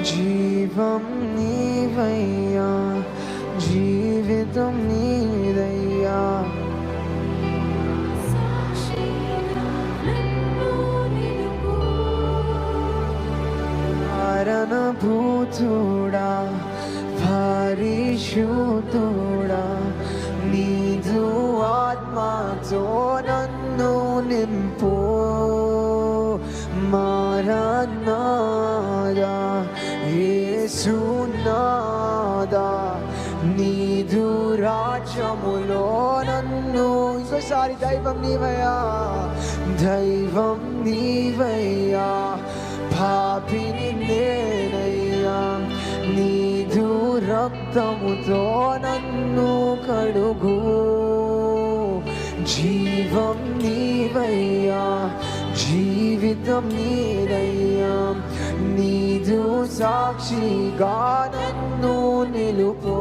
జీవం నీవయ్యా, జీవితం నీదయ్యా. కారణభూతుడా, పరిశుద్ధుడా, నీదు ఆత్మతో నన్ను నింపు. మారనాదా యేసునాదా, నీదు రాజ్యములో నన్ను. ఇంకోసారి దైవం నీవయ్యా, దైవం నీవయ్యా, పాపిని నేనయ్యా, నీదు రక్తముతో నన్ను కడుగు. జీవం నీవయ్యా, జీవితం నీదయ్యా, నీదు సాక్షిగా నన్ను నిలుపో.